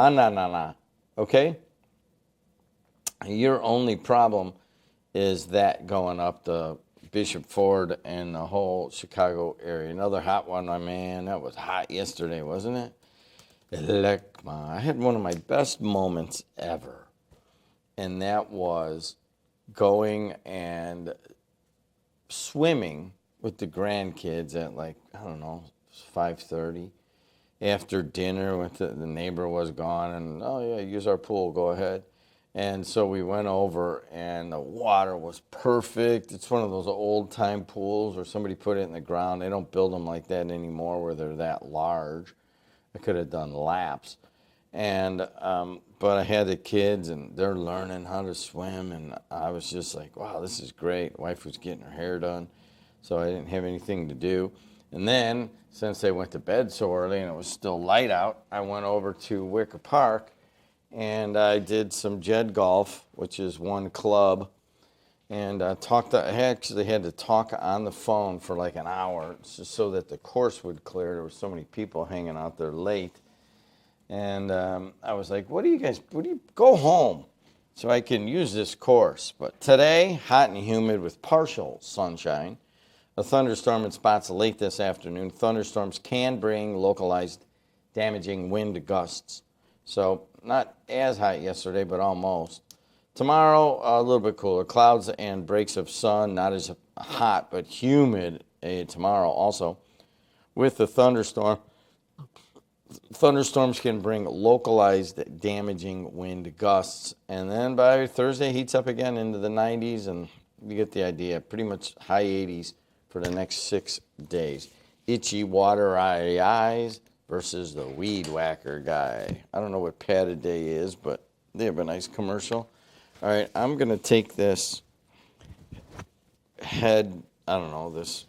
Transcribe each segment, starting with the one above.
manana, okay? Your only problem is that going up the Bishop Ford and the whole Chicago area. Another hot one, my man. That was hot yesterday, wasn't it? I had one of my best moments ever, and that was going and swimming with the grandkids at 5:30. After dinner, the neighbor was gone, and, oh, yeah, use our pool, go ahead. And so we went over, and the water was perfect. It's one of those old-time pools where somebody put it in the ground. They don't build them like that anymore where they're that large. I could have done laps. And but I had the kids, and they're learning how to swim, and I was just like, wow, this is great. Wife was getting her hair done, so I didn't have anything to do. And then, since they went to bed so early and it was still light out, I went over to Wicker Park, and I did some JED golf, which is one club, and I actually had to talk on the phone for like an hour just so that the course would clear. There were so many people hanging out there late. And I was like, what do you go home so I can use this course. But today, hot and humid with partial sunshine. A thunderstorm in spots late this afternoon. Thunderstorms can bring localized damaging wind gusts. So not as hot yesterday, but almost. Tomorrow, a little bit cooler. Clouds and breaks of sun, not as hot, but humid tomorrow also. With the thunderstorm, thunderstorms can bring localized damaging wind gusts. And then by Thursday, heats up again into the 90s, and you get the idea. Pretty much high 80s for the next 6 days. Itchy, watery eyes versus the weed whacker guy. I don't know what Pat a Day is, but they have a nice commercial. All right, I'm going to take this this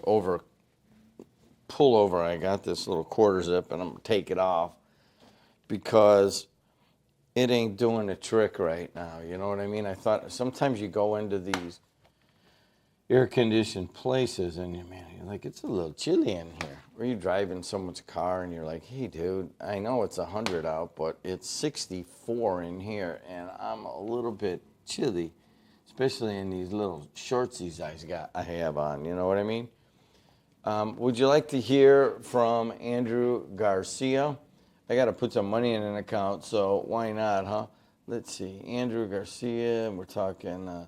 pull over. I got this little quarter zip, and I'm going to take it off because it ain't doing the trick right now. You know what I mean? I thought sometimes you go into these air-conditioned places, and you're like, it's a little chilly in here. Or you drive in someone's car, and you're like, hey, dude, I know it's 100 out, but it's 64 in here, and I'm a little bit chilly, especially in these little shortsies I have on. You know what I mean? Would you like to hear from Andrew Garcia? I got to put some money in an account, so why not, huh? Let's see. Andrew Garcia, and we're talking...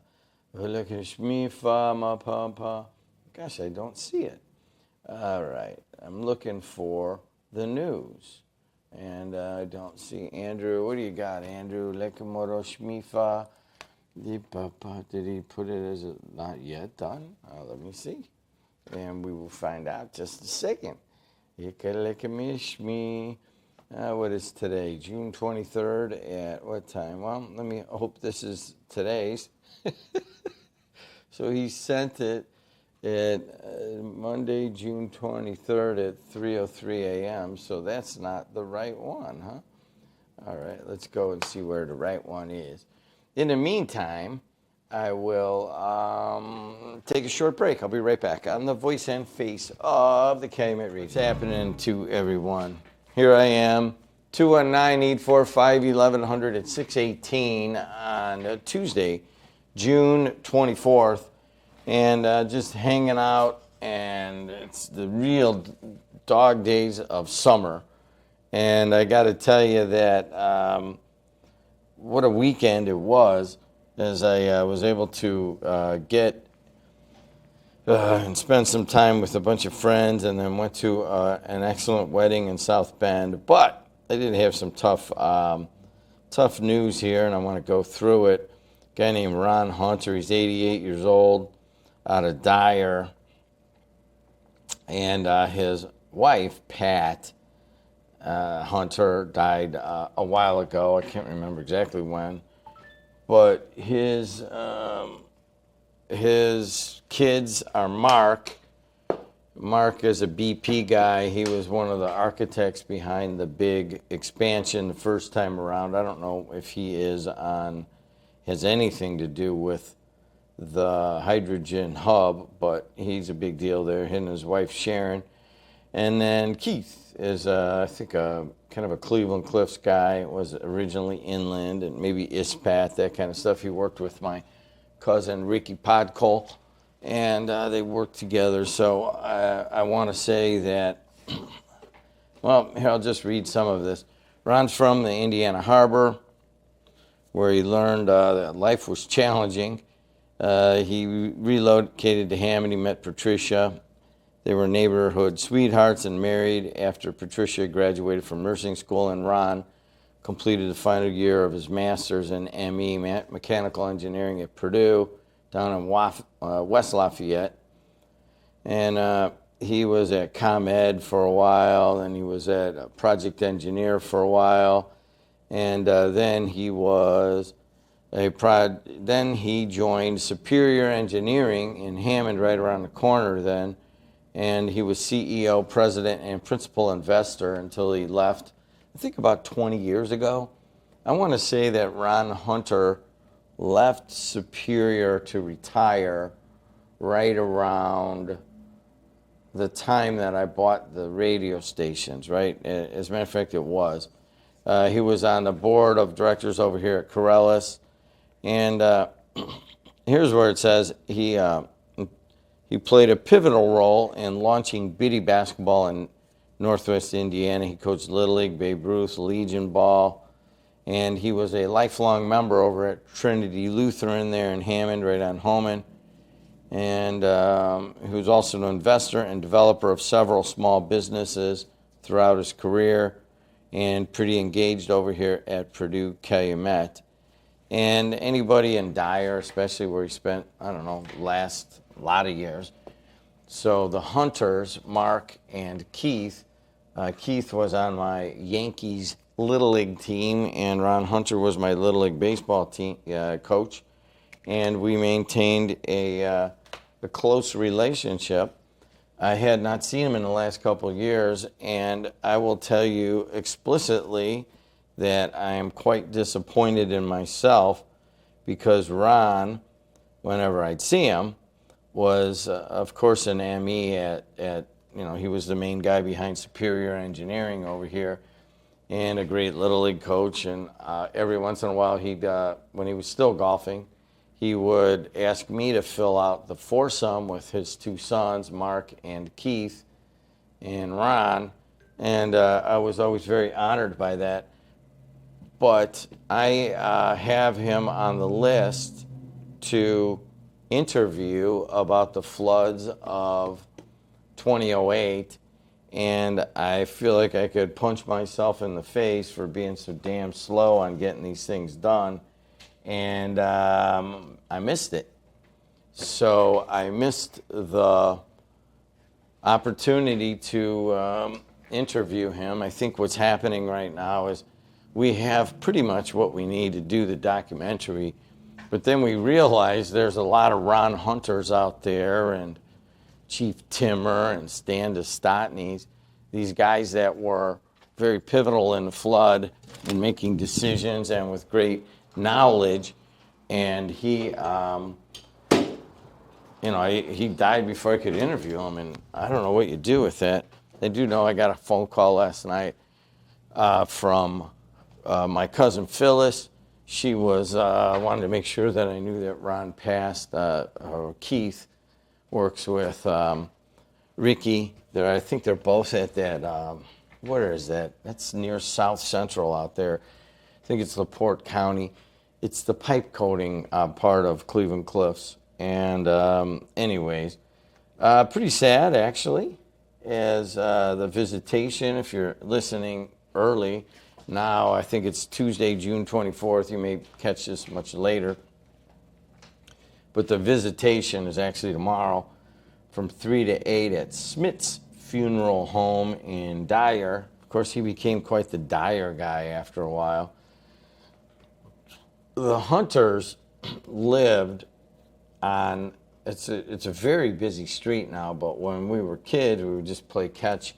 Gosh, I don't see it. All right. I'm looking for the news. And I don't see Andrew. What do you got, Andrew? Lekimoro Shmifa. Did he put it as not yet done? Let me see. And we will find out just a second. What is today? June 23rd at what time? Well, let me hope this is today's. So he sent it at Monday, June 23rd at 3:03 a.m. So that's not the right one, huh? All right, let's go and see where the right one is. In the meantime, I will take a short break. I'll be right back on the voice and face of the Calumet Reef. What's happening to everyone? Here I am, 219-845-1100 at 6:18 on Tuesday, June 24th, and just hanging out, and it's the real dog days of summer. And I got to tell you that what a weekend it was, as I was able to get and spend some time with a bunch of friends, and then went to an excellent wedding in South Bend. But I did have some tough news here, and I want to go through it. A guy named Ron Hunter, he's 88 years old, out of Dyer, and his wife, Pat Hunter, died a while ago. I can't remember exactly when, but his kids are Mark. Mark is a BP guy. He was one of the architects behind the big expansion the first time around. I don't know if he has anything to do with the hydrogen hub, but he's a big deal there. Him and his wife Sharon, And then Keith is, I think, kind of a Cleveland Cliffs guy. Was originally inland and maybe ISPAT, that kind of stuff. He worked with my cousin Ricky Podkol, and they worked together. So I want to say that, well, here, I'll just read some of this. Ron's from the Indiana Harbor, where he learned that life was challenging. He relocated to Hammond. He met Patricia. They were neighborhood sweethearts and married after Patricia graduated from nursing school, and Ron completed the final year of his master's in ME, mechanical engineering at Purdue, down in West Lafayette. And he was at ComEd for a while, and he was at project engineer for a while, and then he was then he joined Superior Engineering in Hammond, right around the corner then, and he was CEO, president, and principal investor until he left, I think about 20 years ago. I want to say that Ron Hunter left Superior to retire right around the time that I bought the radio stations, right? As a matter of fact, it was. He was on the board of directors over here at Corellis. And here's where it says he played a pivotal role in launching Biddy basketball in Northwest Indiana. He coached Little League, Babe Ruth, Legion Ball, and he was a lifelong member over at Trinity Lutheran there in Hammond, right on Homan. And he was also an investor and developer of several small businesses throughout his career, and pretty engaged over here at Purdue Calumet. And anybody in Dyer, especially where he spent, I don't know, last lot of years. So the Hunters, Mark and Keith, Keith was on my Yankees Little League team, and Ron Hunter was my Little League baseball team coach. And we maintained a close relationship. I had not seen him in the last couple of years, and I will tell you explicitly that I am quite disappointed in myself, because Ron, whenever I'd see him, was, of course, an ME at he was the main guy behind Superior Engineering over here, and a great Little League coach. And every once in a while, when he was still golfing, he would ask me to fill out the foursome with his two sons, Mark and Keith and Ron, and I was always very honored by that. But I have him on the list to interview about the floods of 2008, and I feel like I could punch myself in the face for being so damn slow on getting these things done, and I missed it. So I missed the opportunity to interview him. I think what's happening right now is we have pretty much what we need to do the documentary, but then we realize there's a lot of Ron Hunters out there, and Chief Timmer and Stan Dostotny, these guys that were very pivotal in the flood in making decisions and with great knowledge. And he died before I could interview him, and I don't know what you do with that. I do know I got a phone call last night from my cousin Phyllis. She was wanted to make sure that I knew that Ron passed. Or Keith works with Ricky. I think they're both at that. Where is that? That's near South Central out there. I think it's LaPorte County. It's the pipe coating part of Cleveland Cliffs. And anyways, pretty sad actually, as the visitation, if you're listening early, now I think it's Tuesday, June 24th. You may catch this much later. But the visitation is actually tomorrow from 3 to 8 at Smith's Funeral Home in Dyer. Of course, he became quite the Dyer guy after a while. The Hunters lived on, it's a very busy street now, but when we were kids, we would just play catch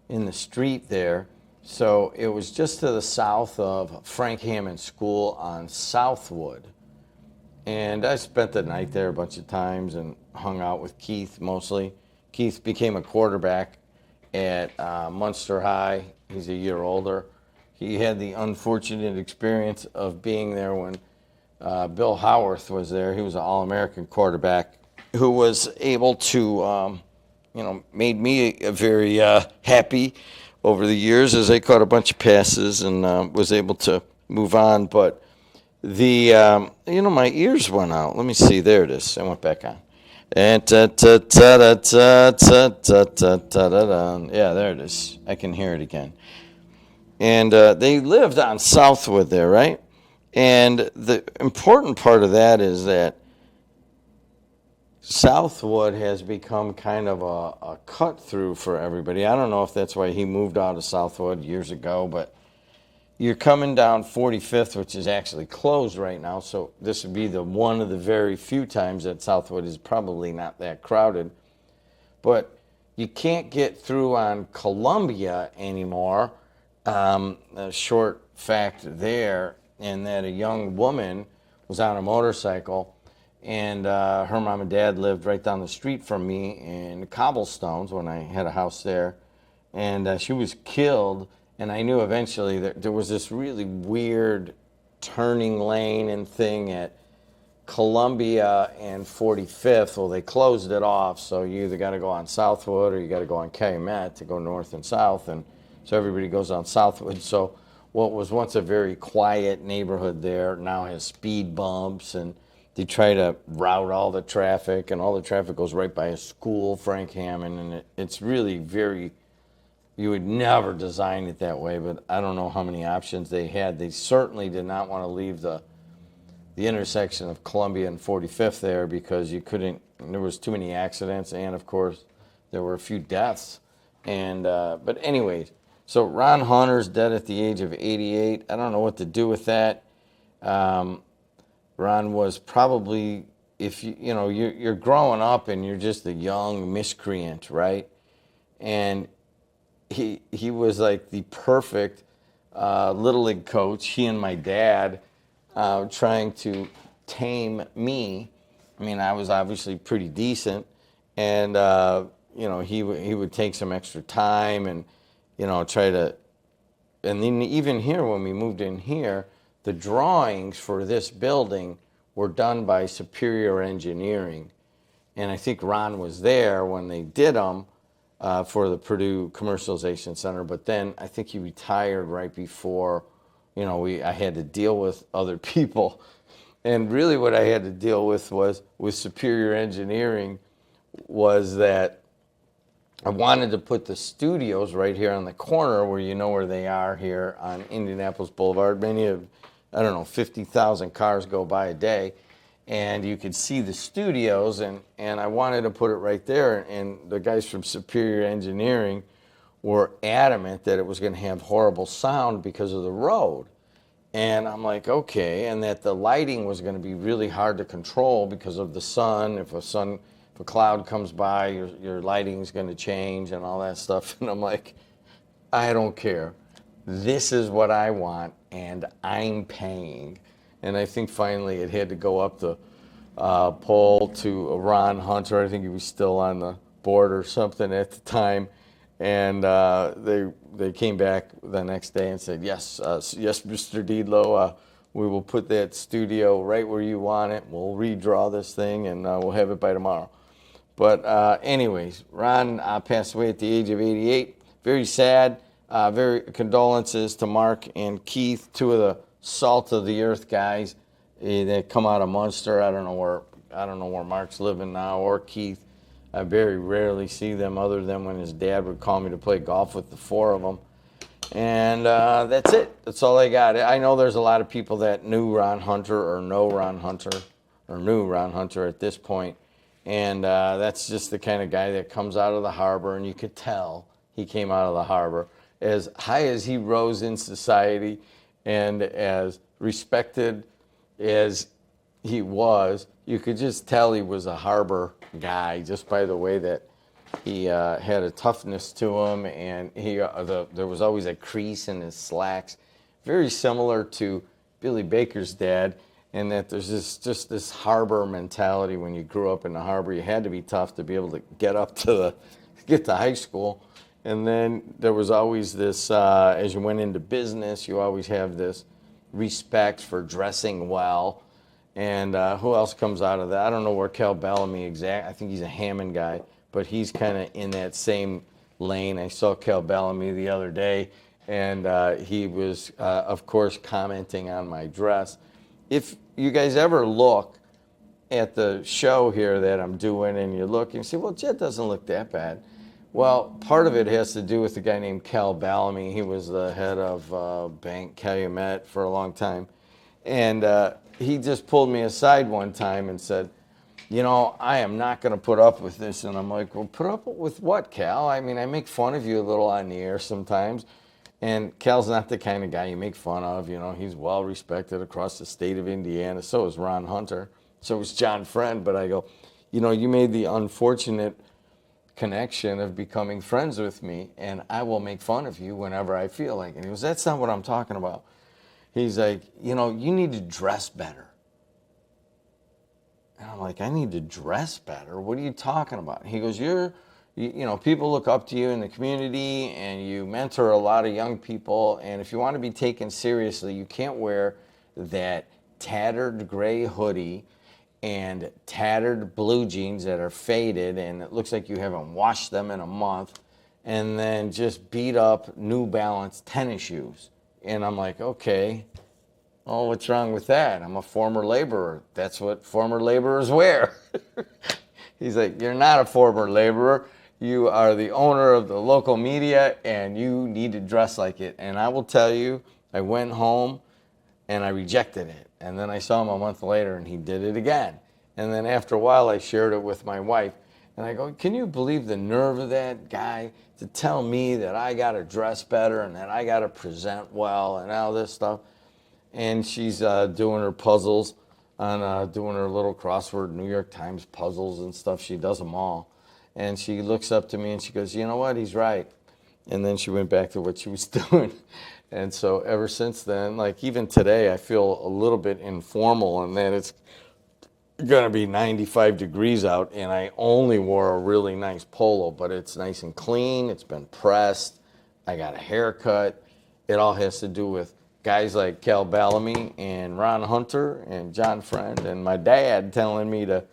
in the street there. So it was just to the south of Frank Hammond School on Southwood. And I spent the night there a bunch of times and hung out with Keith mostly. Keith became a quarterback at Munster High. He's a year older. He had the unfortunate experience of being there when Bill Howarth was there. He was an All-American quarterback who was able to, made me very happy over the years as I caught a bunch of passes and was able to move on. But my ears went out. Let me see. There it is. I went back on. And yeah, there it is. I can hear it again. And they lived on Southwood there, right? And the important part of that is that Southwood has become kind of a cut through for everybody. I don't know if that's why he moved out of Southwood years ago, but you're coming down 45th, which is actually closed right now, so this would be one of the very few times that Southwood is probably not that crowded. But you can't get through on Columbia anymore. A short fact there, in that a young woman was on a motorcycle, and her mom and dad lived right down the street from me in Cobblestones when I had a house there, and she was killed. And I knew eventually that there was this really weird turning lane and thing at Columbia and 45th. Well, they closed it off, so you either got to go on Southwood or you got to go on Calumet to go north and south, and so everybody goes on Southwood. So what was once a very quiet neighborhood there now has speed bumps, and they try to route all the traffic, and all the traffic goes right by a school, Frank Hammond, and it's really very... You would never design it that way, but I don't know how many options they had. They certainly did not want to leave the intersection of Columbia and 45th there because you couldn't. There was too many accidents, and of course, there were a few deaths. And but anyways, so Ron Hunter's dead at the age of 88. I don't know what to do with that. Ron was probably, if you're growing up and you're just a young miscreant, right? And he was like the perfect Little League coach. He and my dad trying to tame me. I mean, I was obviously pretty decent, and he would take some extra time and try to. And then even here, when we moved in here, the drawings for this building were done by Superior Engineering, and I think Ron was there when they did them. For the Purdue Commercialization Center, but then I think he retired right before, I had to deal with other people. And really what I had to deal with was, with Superior Engineering, was that I wanted to put the studios right here on the corner where they are here on Indianapolis Boulevard. Many of, 50,000 cars go by a day. And you could see the studios, and I wanted to put it right there. And the guys from Superior Engineering were adamant that it was going to have horrible sound because of the road. And I'm like, okay, and that the lighting was going to be really hard to control because of the sun. If a cloud comes by, your lighting's going to change and all that stuff. And I'm like, I don't care. This is what I want, and I'm paying. And I think finally it had to go up the pole to Ron Hunter. I think he was still on the board or something at the time. And they came back the next day and said, yes, Mr. Dedelow, we will put that studio right where you want it. We'll redraw this thing, and we'll have it by tomorrow. But anyways, Ron passed away at the age of 88. Very sad. Very condolences to Mark and Keith, two of the salt of the earth guys. They come out of Munster. I don't know where Mark's living now, or Keith. I very rarely see them other than when his dad would call me to play golf with the four of them. And that's it. That's all I got. I know there's a lot of people that knew Ron Hunter or know Ron Hunter or knew Ron Hunter at this point. And that's just the kind of guy that comes out of the harbor, and you could tell he came out of the harbor. As high as he rose in society and as respected as he was, you could just tell he was a harbor guy just by the way that he had a toughness to him, and there was always a crease in his slacks, very similar to Billy Baker's dad, and that there's just this harbor mentality. When you grew up in the harbor, you had to be tough to be able to get to high school, And then there was always this, as you went into business, you always have this respect for dressing well. And who else comes out of that? I don't know where Cal Bellamy I think he's a Hammond guy, but he's kind of in that same lane. I saw Cal Bellamy the other day, and he was, of course, commenting on my dress. If you guys ever look at the show here that I'm doing, and you look and you say, well, Jed doesn't look that bad. Well, part of it has to do with a guy named Cal Bellamy. He was the head of Bank Calumet for a long time. And he just pulled me aside one time and said, you know, I am not going to put up with this. And I'm like, well, put up with what, Cal? I mean, I make fun of you a little on the air sometimes. And Cal's not the kind of guy you make fun of. You know, he's well respected across the state of Indiana. So is Ron Hunter. So is John Friend. But I go, you know, you made the unfortunate connection of becoming friends with me, and I will make fun of you whenever I feel like it. And he goes, that's not what I'm talking about. He's like, you know, you need to dress better. And I'm like, I need to dress better? What are you talking about? He goes, you know, people look up to you in the community, and you mentor a lot of young people, and if you want to be taken seriously, you can't wear that tattered gray hoodie and tattered blue jeans that are faded and it looks like you haven't washed them in a month, and then just beat up New Balance tennis shoes. And I'm like, okay, oh, what's wrong with that? I'm a former laborer. That's what former laborers wear. He's like, you're not a former laborer. You are the owner of the local media, and you need to dress like it. And I will tell you, I went home and I rejected it. And then I saw him a month later, and he did it again. And then after a while, I shared it with my wife. And I go, can you believe the nerve of that guy to tell me that I got to dress better and that I got to present well and all this stuff? And she's doing her puzzles, doing her little crossword New York Times puzzles and stuff. She does them all. And she looks up to me and she goes, you know what? He's right. And then she went back to what she was doing. And so ever since then, like even today, I feel a little bit informal in that it's going to be 95 degrees out, and I only wore a really nice polo, but it's nice and clean. It's been pressed. I got a haircut. It all has to do with guys like Cal Bellamy and Ron Hunter and John Friend and my dad telling me to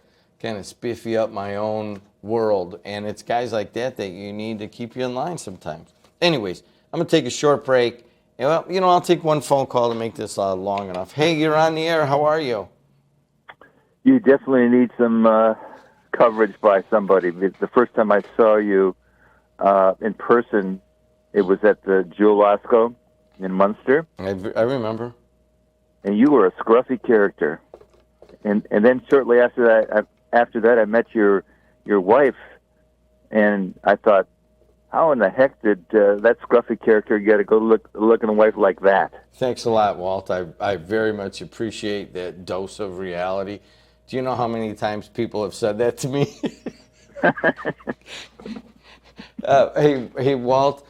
kind of spiffy up my own world. And it's guys like that that you need to keep you in line sometimes. Anyways, I'm going to take a short break. Well, you know, I'll take one phone call to make this long enough. Hey, you're on the air. How are you? You definitely need some coverage by somebody. The first time I saw you in person, it was at the Jewel Osco in Munster. I remember. And you were a scruffy character. And then shortly after that, I met your wife, and I thought, how in the heck did that scruffy character get to go look at a wife like that? Thanks a lot, Walt. I very much appreciate that dose of reality. Do you know how many times people have said that to me? Hey, Walt,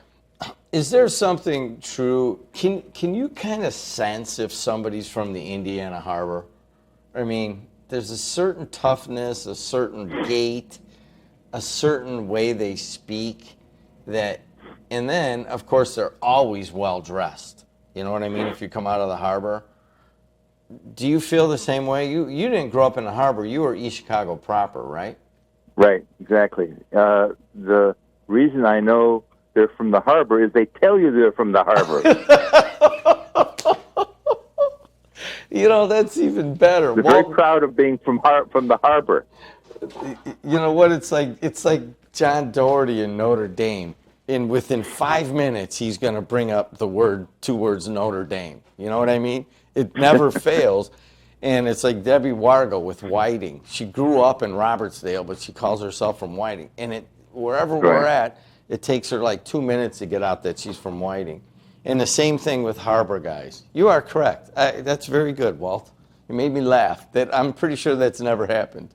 is there something true? Can you kind of sense if somebody's from the Indiana Harbor? I mean, there's a certain toughness, a certain gait, a certain way they speak that, and then, of course, they're always well-dressed. You know what I mean? If you come out of the harbor. Do you feel the same way? You didn't grow up in the harbor. You were East Chicago proper, right? Right, exactly. The reason I know they're from the harbor is they tell you they're from the harbor. You know, that's even better. They're very proud of being from the harbor. You know what? It's like John Doherty in Notre Dame. And within 5 minutes, he's going to bring up the two words Notre Dame. You know what I mean? It never fails. And it's like Debbie Wargo with Whiting. She grew up in Robertsdale, but she calls herself from Whiting. And wherever we're at, it takes her like 2 minutes to get out that she's from Whiting. And the same thing with harbor guys. You are correct. That's very good, Walt. You made me laugh. I'm pretty sure that's never happened.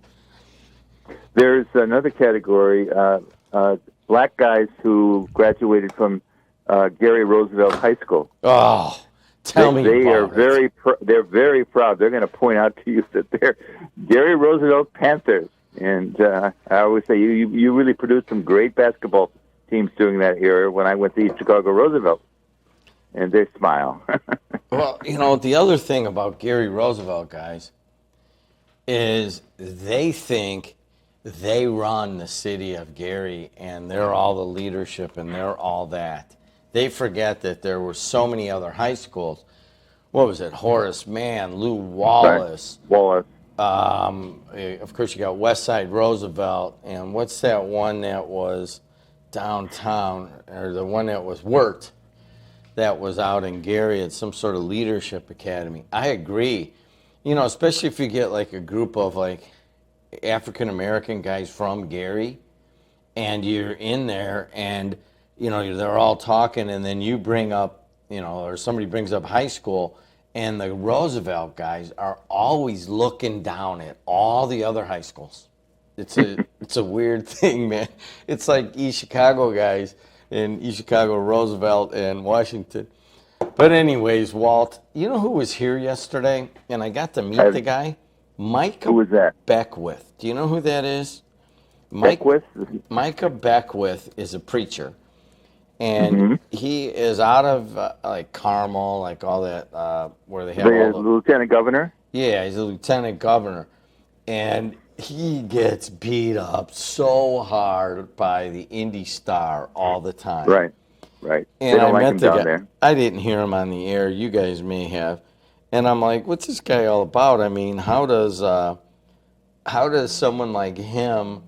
There's another category, black guys who graduated from Gary Roosevelt High School. Oh, tell me they about are it. They're very proud. They're going to point out to you that they're Gary Roosevelt Panthers. And I always say you really produced some great basketball teams doing that here when I went to East Chicago Roosevelt, and they smile. Well, the other thing about Gary Roosevelt, guys, is they think they run the city of Gary and they're all the leadership and they're all that. They forget that there were so many other high schools. What was it? Horace Mann, Lou Wallace. Right. Wallace. Of course, you got Westside Roosevelt, and what's that one that was downtown, or the one that was Wirt, that was out in Gary at some sort of leadership academy. I agree. Especially if you get like a group of like African American guys from Gary, and you're in there, and they're all talking, and then you bring up, or somebody brings up high school, and the Roosevelt guys are always looking down at all the other high schools. It's a weird thing, man. It's like East Chicago guys in East Chicago, Roosevelt, and Washington. But anyways, Walt, you know who was here yesterday? And I got to meet the guy? Micah Who was that? Beckwith. Do you know who that is? Beckwith? Micah Beckwith is a preacher. And he is out of like Carmel, like all that, where they have the lieutenant governor? Yeah, he's a lieutenant governor. And he gets beat up so hard by the Indy Star all the time. Right. And they don't I like met him the down guy. there. I didn't hear him on the air. You guys may have. And I'm like, what's this guy all about? I mean, how does someone like him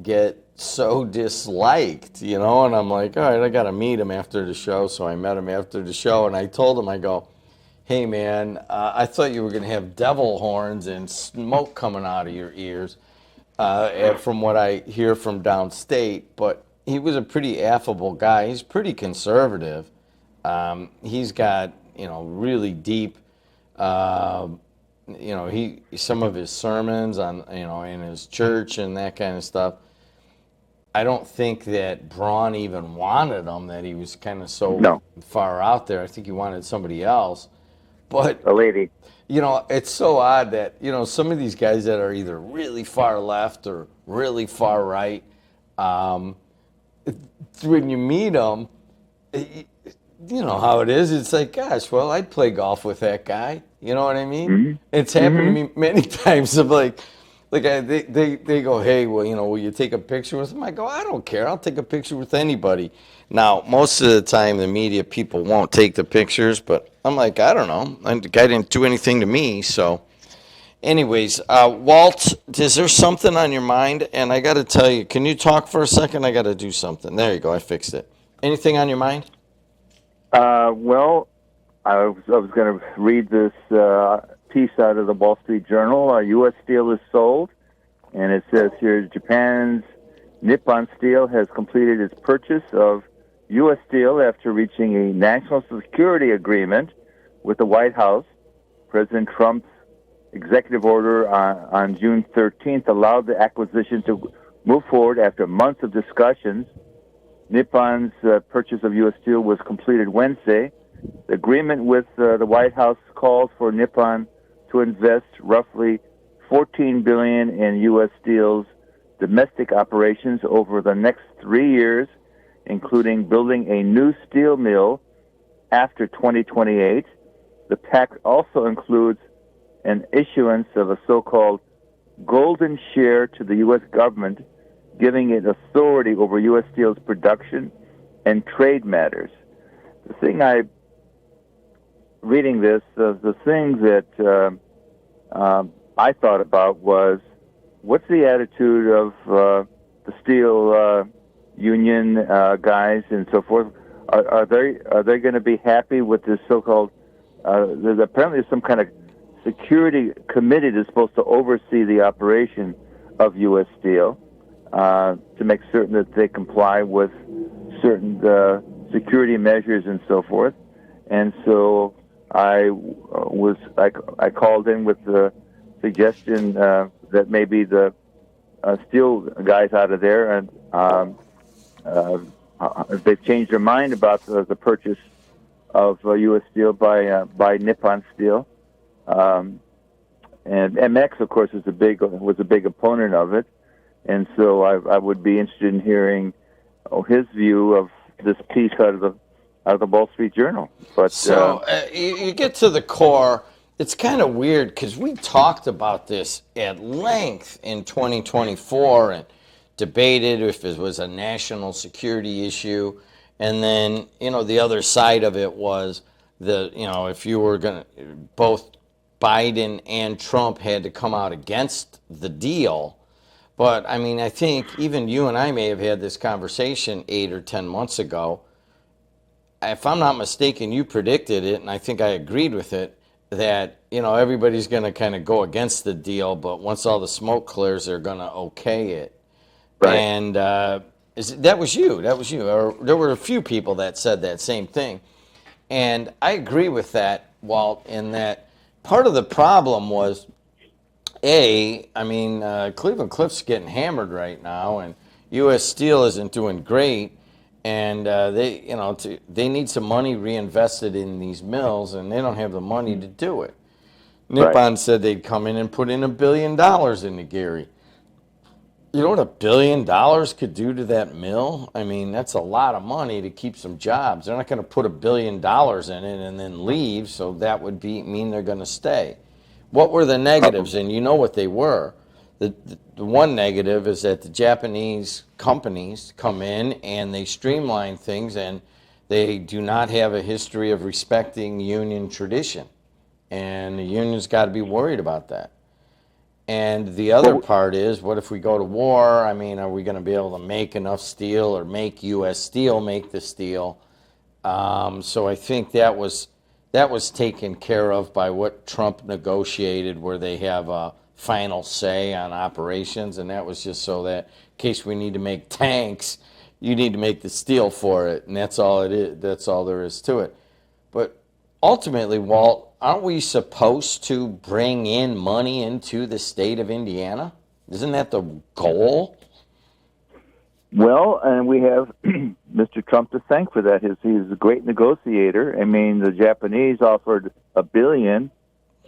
get so disliked, And I'm like, all right, I got to meet him after the show. So I met him after the show, and I told him, I go, hey, man, I thought you were going to have devil horns and smoke coming out of your ears from what I hear from downstate. But he was a pretty affable guy. He's pretty conservative. He's got, really deep, some of his sermons on, in his church and that kind of stuff. I don't think that Braun even wanted him, that he was kind of so far out there. I think he wanted somebody else. But a lady. It's so odd that, some of these guys that are either really far left or really far right, when you meet them, you know how it is. It's like, gosh, well, I'd play golf with that guy. You know what I mean? Mm-hmm. It's happened to me many times. Of they go, hey, well, will you take a picture with him? I go, I don't care. I'll take a picture with anybody. Now, most of the time, the media people won't take the pictures, but I'm like, I don't know. The guy didn't do anything to me, so. Anyways, Walt, is there something on your mind? And I got to tell you, can you talk for a second? I got to do something. There you go. I fixed it. Anything on your mind? Well, I was going to read this piece out of the Wall Street Journal. U.S. Steel is sold, and it says here, Japan's Nippon Steel has completed its purchase of U.S. Steel after reaching a national security agreement with the White House. President Trump's executive order on June 13th allowed the acquisition to move forward after months of discussions. Nippon's purchase of U.S. Steel was completed Wednesday. The agreement with the White House calls for Nippon to invest roughly $14 billion in U.S. Steel's domestic operations over the next 3 years, including building a new steel mill after 2028. The pact also includes an issuance of a so-called golden share to the U.S. government, giving it authority over U.S. Steel's production and trade matters. The thing reading this, the thing that I thought about was, what's the attitude of the steel union guys and so forth? Are they going to be happy with this so-called? There's apparently some kind of security committee that's supposed to oversee the operation of U.S. Steel to make certain that they comply with certain security measures and so forth. And so I called in with the suggestion that maybe the steel guys out of there and they've changed their mind about the purchase of U.S. Steel by Nippon Steel, and MX, of course, was a big opponent of it, and so I would be interested in hearing his view of this piece out of the Wall Street Journal. But So you get to the core. It's kind of weird because we talked about this at length in 2024 and debated if it was a national security issue. And then, the other side of it was if you were going to, both Biden and Trump had to come out against the deal. But, I think even you and I may have had this conversation 8 or 10 months ago. If I'm not mistaken, you predicted it, and I think I agreed with it, that, everybody's going to kind of go against the deal, but once all the smoke clears, they're going to okay it. Right. And that was you. Or there were a few people that said that same thing. And I agree with that, Walt, in that part of the problem was, Cleveland Cliff's getting hammered right now, and U.S. Steel isn't doing great. And they need some money reinvested in these mills, and they don't have the money to do it. Nippon said they'd come in and put in $1 billion into Gary. You know what $1 billion could do to that mill? That's a lot of money to keep some jobs. They're not going to put $1 billion in it and then leave, so that would mean they're going to stay. What were the negatives? And you know what they were. The one negative is that the Japanese companies come in and they streamline things, and they do not have a history of respecting union tradition. And the union's got to be worried about that. And the other part is, what if we go to war? Are we going to be able to make enough steel, or make U.S. Steel make the steel? So I think that was taken care of by what Trump negotiated, where they have a final say on operations, and that was just so that in case we need to make tanks, you need to make the steel for it, and that's all it is. That's all there is to it. But ultimately, Walt, aren't we supposed to bring in money into the state of Indiana? Isn't that the goal? Well, and we have Mr. Trump to thank for that. He's a great negotiator. The Japanese offered $1 billion,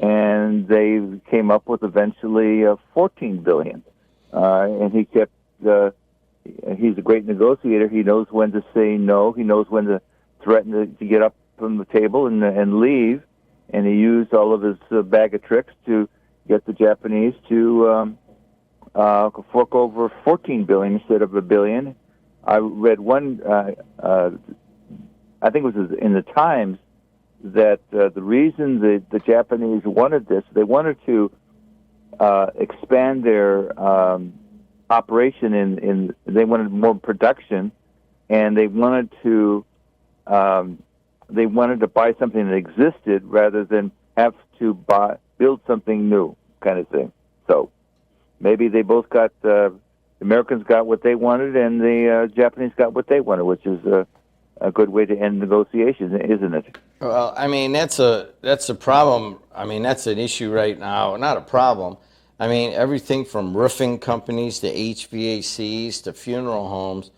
and they came up with eventually $14 billion. And he kept. He's a great negotiator. He knows when to say no. He knows when to threaten to get up from the table and leave. And he used all of his bag of tricks to get the Japanese to fork over $14 billion instead of $1 billion. I read one. I think it was in the Times that the reason the Japanese wanted this, they wanted to expand their operation in. They wanted more production, and they wanted to buy something that existed rather than have to build something new, kind of thing. So maybe they both got the Americans got what they wanted, and the Japanese got what they wanted, which is a good way to end negotiations, isn't it? Well, that's a problem. That's an issue right now. Not a problem. Everything from roofing companies to HVACs to funeral homes,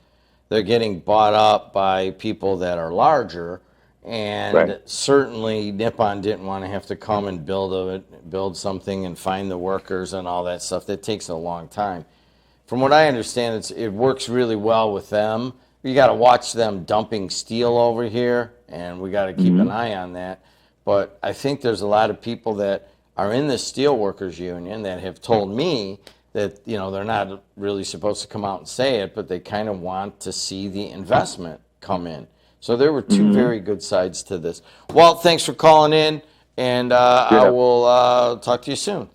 they're getting bought up by people that are larger. And certainly Nippon didn't want to have to come and build something and find the workers and all that stuff. That takes a long time. From what I understand, it works really well with them. You got to watch them dumping steel over here, and we got to keep an eye on that. But I think there's a lot of people that are in the Steelworkers Union that have told me that they're not really supposed to come out and say it, but they kind of want to see the investment come in. So there were two very good sides to this. Walt, thanks for calling in, and I will talk to you soon.